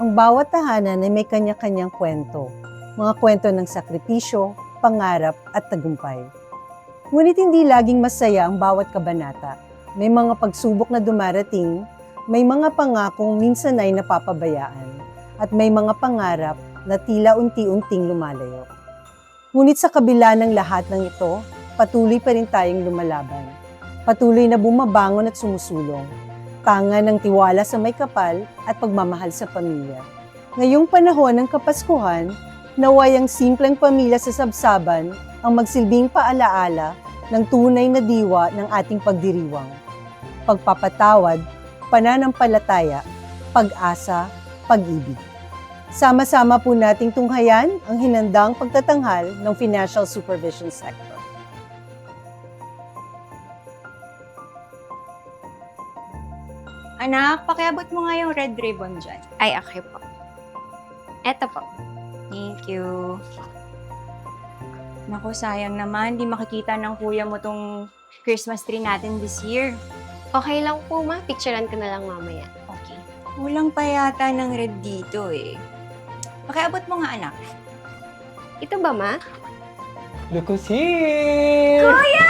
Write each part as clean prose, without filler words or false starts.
Ang bawat tahanan ay may kanya-kanyang kwento. Mga kwento ng sakripisyo, pangarap at tagumpay. Ngunit hindi laging masaya ang bawat kabanata. May mga pagsubok na dumarating, may mga pangakong minsan ay napapabayaan, at may mga pangarap na tila unti-unting lumalayo. Ngunit sa kabila ng lahat ng ito, patuloy pa rin tayong lumalaban. Patuloy na bumabangon at sumusulong. Tanga ng tiwala sa may kapal at pagmamahal sa pamilya. Ngayong panahon ng Kapaskuhan, naway ang simpleng pamilya sa sabsaban ang magsilbing paalaala ng tunay na diwa ng ating pagdiriwang. Pagpapatawad, pananampalataya, pag-asa, pag-ibig. Sama-sama po nating tunghayan ang hinandang pagtatanghal ng Financial Supervision Sector. Anak, pakiabot mo nga yung red ribbon dyan. Ay, okay po. Eto po. Thank you. Naku, sayang naman. Di makikita ng kuya mo tong Christmas tree natin this year. Okay lang po, ma. Picturean ko na lang mamaya. Okay. Kulang pa yata ng red dito eh. Pakiabot mo nga, anak. Ito ba, ma? Look who's here! Kuya!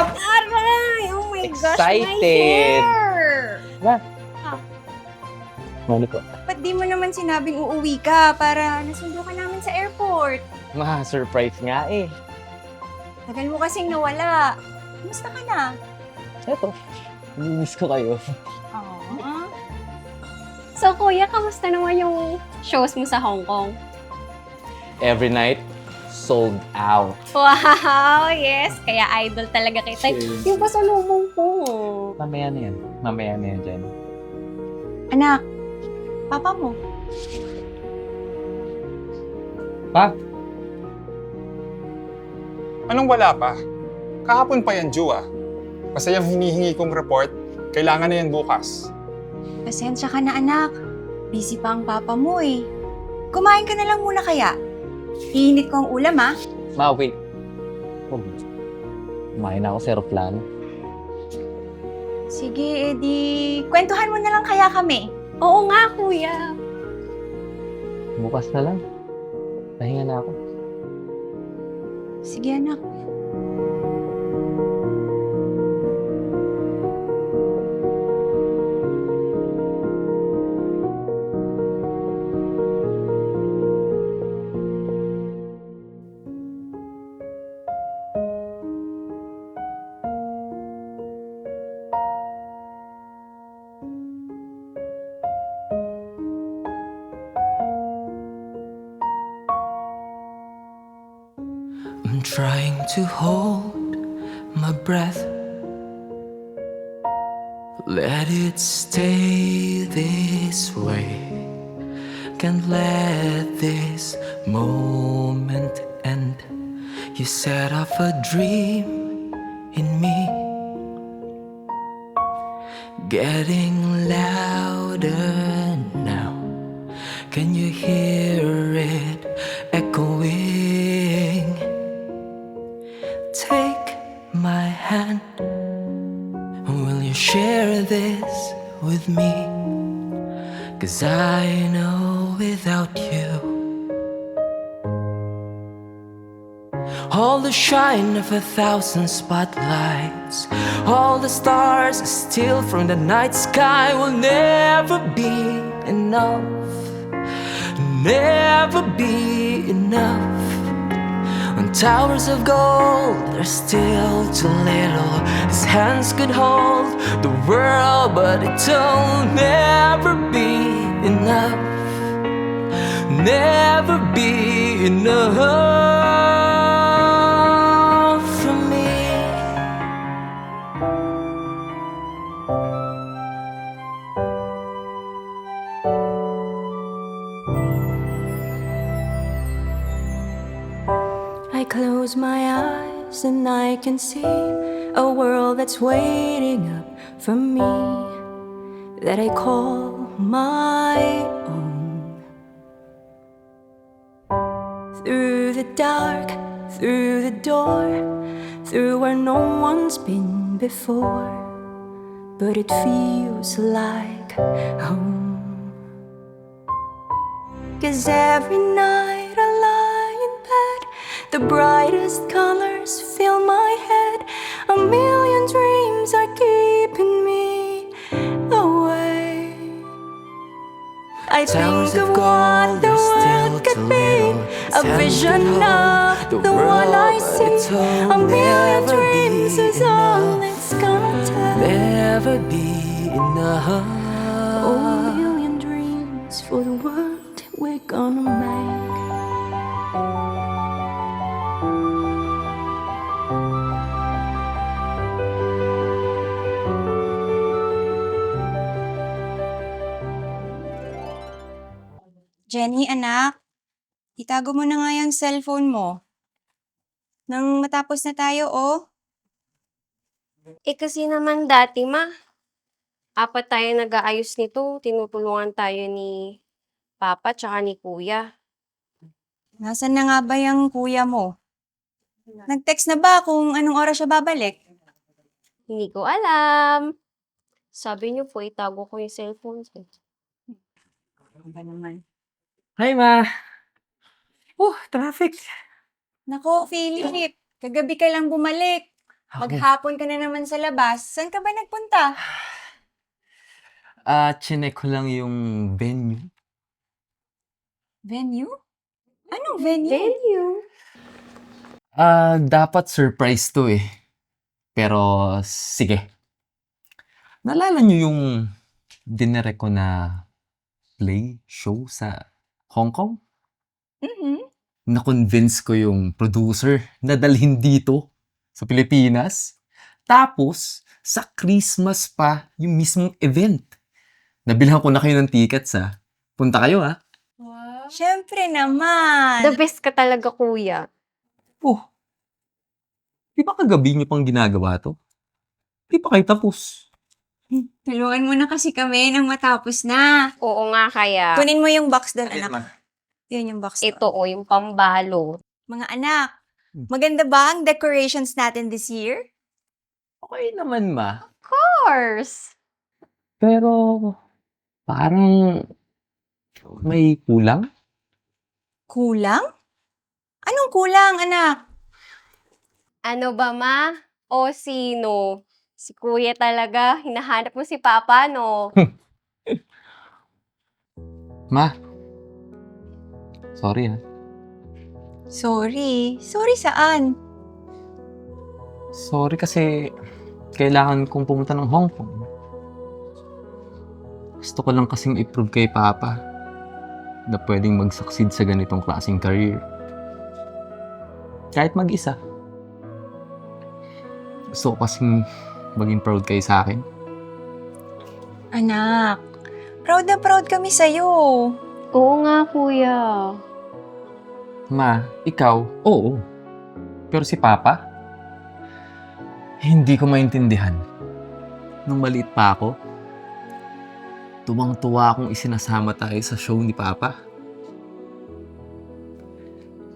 Up! Aray! Oh my gosh, my Excited! hair! Ma? Ano po? Ba't di mo naman sinabing uuwi ka para nasundo ka namin sa airport? Ma, surprise nga eh. Tagal mo kasing nawala. Kumusta ka na? Eto, miss ko kayo. Oo. So, kuya, kamusta naman yung shows mo sa Hong Kong? Every night, sold out. Wow! Yes! Kaya idol talaga kita. Cheers. Yung pasalubong po. Mamaya na yan. Mamaya na yan dyan. Anak, papa mo. Pa? Anong wala pa? Kahapon pa yan, Ju ah. Basta yung hinihingi kong report, kailangan na yan bukas. Pasensya ka na, anak. Busy pa ang papa mo eh. Kumain ka na lang muna kaya. Iinit ko ang ulam, ah. Ma, wait. Oh, kumain na ako sa aeroplano. Sige, edi kwentuhan mo na lang kaya kami. Oo nga, kuya. Bukas na lang. Pahinga na ako. Sige, anak. I'm trying to hold my breath. Let it stay this way. Can't let this moment end. You set off a dream in me, getting louder now. Can you hear it echoing? Take my hand. Will you share this with me? 'Cause I know without you, all the shine of 1,000 spotlights, all the stars steal from the night sky will never be enough. Never be enough. When towers of gold are still too little, his hands could hold the world, but it'll never be enough. Never be enough for me. I close my eyes and I can see a world that's waiting up for me, that I call my own. Through the dark, through the door, through where no one's been before, but it feels like home. 'cause every night I lie in bed, the brightest colors fill my head. A million dreams are keeping me awake. I Towers think of of what gold the are still world could too be, little. a vision of the one I see. A million dreams is all it's gonna take. Never be enough. Oh, a million dreams for the world we're gonna make. Jenny, anak, itago mo na nga yung cellphone mo. Nang matapos na tayo, oh. Eh kasi naman dati, ma, apat tayo nag-aayos nito. Tinutulungan tayo ni Papa tsaka ni Kuya. Nasaan na nga ba yung kuya mo? Nag-text na ba kung anong oras siya babalik? Hindi ko alam. Sabi niyo po, itago ko yung cellphone. Ano ba naman? Hi, Ma. Traffic. Nako, Philip, kagabi ka lang bumalik. Maghapon ka na naman sa labas. Saan ka ba nagpunta? Chinek ko lang yung venue. Venue? Anong venue? Venue? Dapat surprise to eh. Pero, sige. Naalala niyo yung dinere ko na show sa Hong Kong? Mhm. Na-convince ko yung producer na dalhin dito sa Pilipinas. Tapos, sa Christmas pa yung mismong event. Nabilhan ko na kayo ng tickets ha. Punta kayo ha. Wow. Siyempre naman. The best ka talaga, Kuya. Oh, di ba kagabi niyo pang ginagawa to? Di pa kayo tapos. Tulungan mo na kasi kami nang matapos na. Oo nga kaya. Kunin mo yung box doon, anak. Yun yung box doon. Ito o, yung pambalo. Mga anak, maganda ba ang decorations natin this year? Okay naman, Ma. Of course! Pero, parang may kulang. Kulang? Anong kulang, anak? Ano ba, ma? O sino? Si Kuya talaga. Hinahanap mo si Papa, no? Ma. Sorry ha. Sorry. Sorry saan? Sorry kasi kailangan kong pumunta ng Hong Kong. Gusto ko lang kasing i-prove kay Papa na pwedeng mag-succeed sa ganitong klaseng career. Kahit mag-isa. Gusto ko kasing maging proud kayo sa akin. Anak, proud na proud kami sa'yo. Oo nga, Kuya. Ma, ikaw, oo. Pero si Papa, hindi ko maintindihan. Nung maliit pa ako, tuwang-tuwa akong isinasama tayo sa show ni Papa.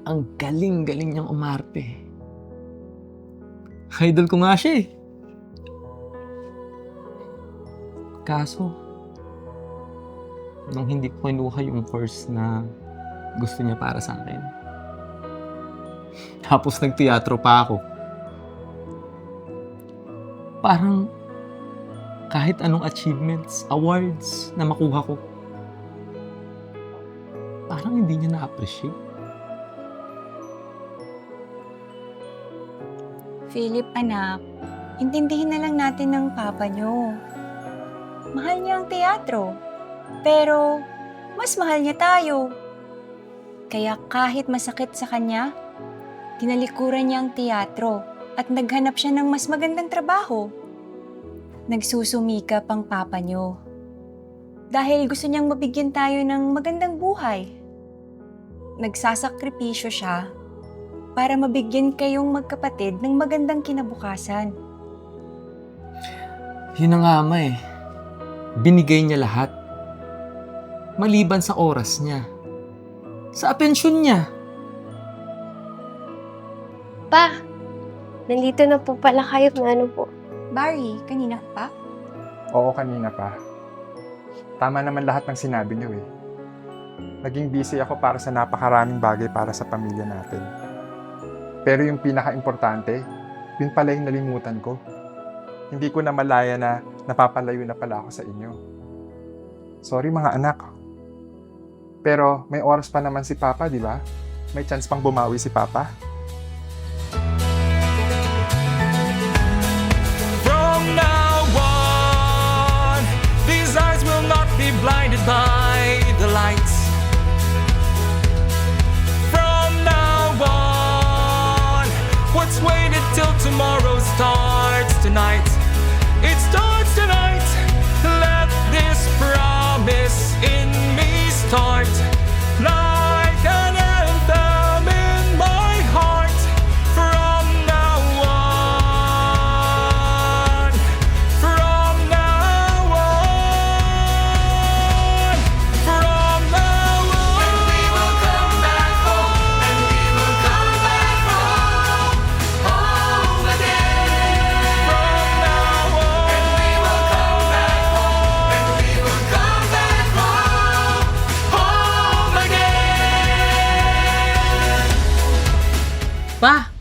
Ang galing-galing niyang umarte. Idol ko nga siya eh. Kaso, nung hindi ko kinuha yung course na gusto niya para sa akin. Tapos nagteatro pa ako. Parang kahit anong achievements, awards na makuha ko, parang hindi niya na-appreciate. Philip, anak, intindihin na lang natin ng papa nyo. Mahal niya ang teatro, pero mas mahal niya tayo. Kaya kahit masakit sa kanya, tinalikuran niya ang teatro at naghanap siya ng mas magandang trabaho. Nagsusumikap ang papa nyo. Dahil gusto niyang mabigyan tayo ng magandang buhay. Nagsasakripisyo siya para mabigyan kayong magkapatid ng magandang kinabukasan. Yun na nga, Ama eh. Binigay niya lahat. Maliban sa oras niya. Sa atensyon niya. Pa, nandito na po pala kayo na ano po. Barry, kanina pa? Oo, kanina pa. Tama naman lahat ng sinabi niyo eh. naging busy ako para sa napakaraming bagay para sa pamilya natin. Pero yung pinaka-importante, yun pala yung nalimutan ko. Hindi ko na malaya na napapalayo na pala ako sa inyo. Sorry mga anak. Pero may oras pa naman si Papa, di ba? May chance pang bumawi si Papa. From now on, these eyes will not be blinded by the lights. From now on, what's waited till tomorrow starts tonight. It starts tonight. Let this promise in me start. Like an anthem in my heart. From now on. From now on. From now on. And we will come back home. And we will come back home. Home again. From now on. And we will come back home. And we will come back home. Home again. Pa!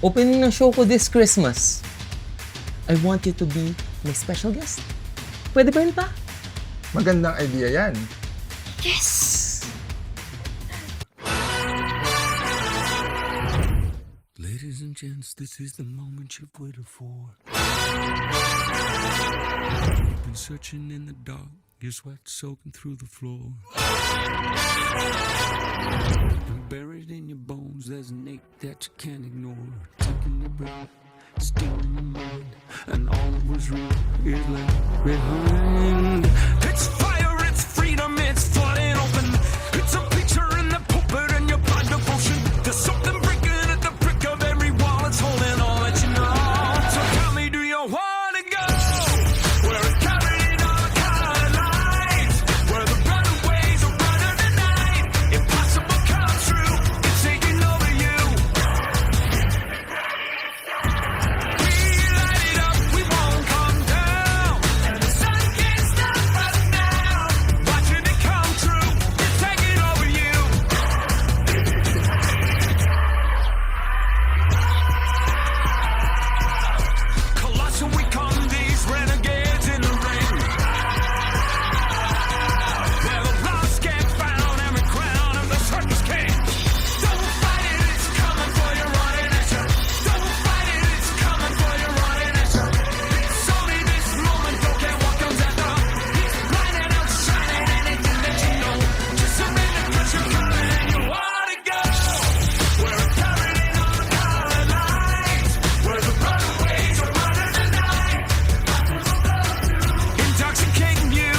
Opening ng show ko this Christmas. I want you to be my special guest. Pwede ba yun, Pa? Magandang idea yan. Yes! Ladies and gents, this is the moment you've waited for. You've been searching in the dark, your sweat soaking through the floor. And buried in your bones, there's an ache that you can't ignore. Taking your breath, stealing your mind, and all that was real is left behind. It's fire, it's freedom, it's flooding open. It's a picture in the pulpit and your blind devotion. There's something breaking at the brick of every wall. It's holding all that you know. So tell me, do you want to go? Where it's carrying all the color lights. Where the runaways are running the night. Impossible come true. It's taking over you. We light it up, we won't come down. And the sun can't stop us now. Watching it come true. It's taking over you. Colossal, we come these renegades in the ring. Where the lost get found, every crown of the circus king. Don't fight it, it's coming for you, running at you. Don't fight it, it's coming for you, running at you. It's only this moment, don't care what comes after. It's blinding, outshining anything that you know. Just surrender, 'cause you're coming and you wanna go. Where it's carrying all the color lights. Where the runaways are running the night. Intoxicating you.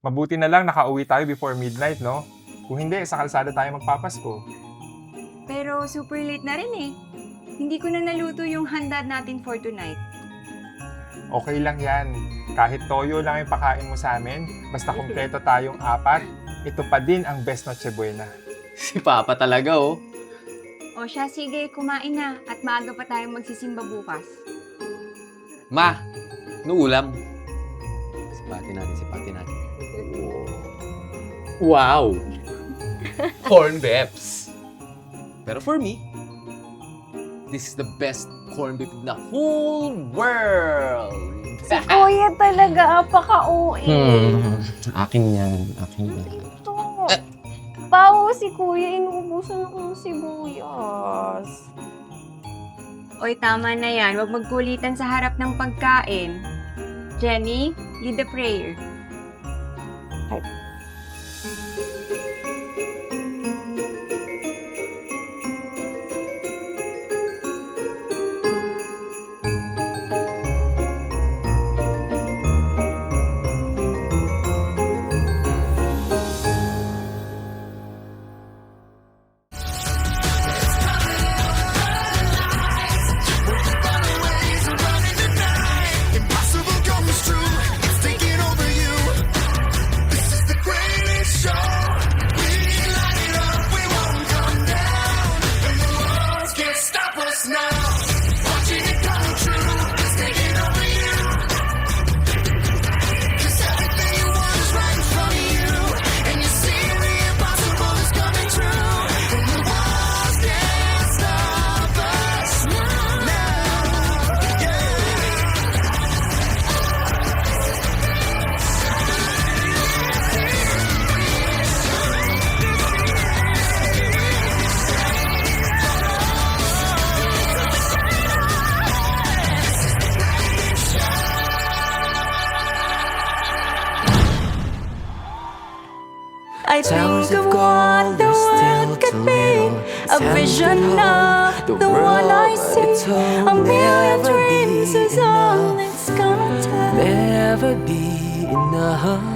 Mabuti na lang nakauwi tayo before midnight, no? Kung hindi, sa kalsada tayo magpapasko. Pero super late na rin eh. Hindi ko na naluto yung handa natin for tonight. Okay lang yan. Kahit toyo lang yung pakain mo sa amin, basta kompleto tayong apat, ito pa din ang best Noche Buena. Si Papa talaga, oh. O siya, sige, kumain na. At maaga pa tayong magsisimba bukas. Ma, no ulam. Sipati natin. Wow! Corn beefs. Pero for me, this is the best corn beef in the whole world. Si Kuya talaga, apaka-OA. Akin yan. Ito. Bawo si Kuya, inuubusan ako ng sibuyas. Oy, tama na yan. Huwag magkulitan sa harap ng pagkain. Jenny, lead the prayer. Impossible comes true. It's taking over you. This is the greatest show. We light it up. We won't come down. And the walls can't stop us now. Watching it come true. It's taking over you. I Towers think of of what gold the are still world could too be. little. A vision of the one I see. A million dreams is all it's gonna take. Never be enough.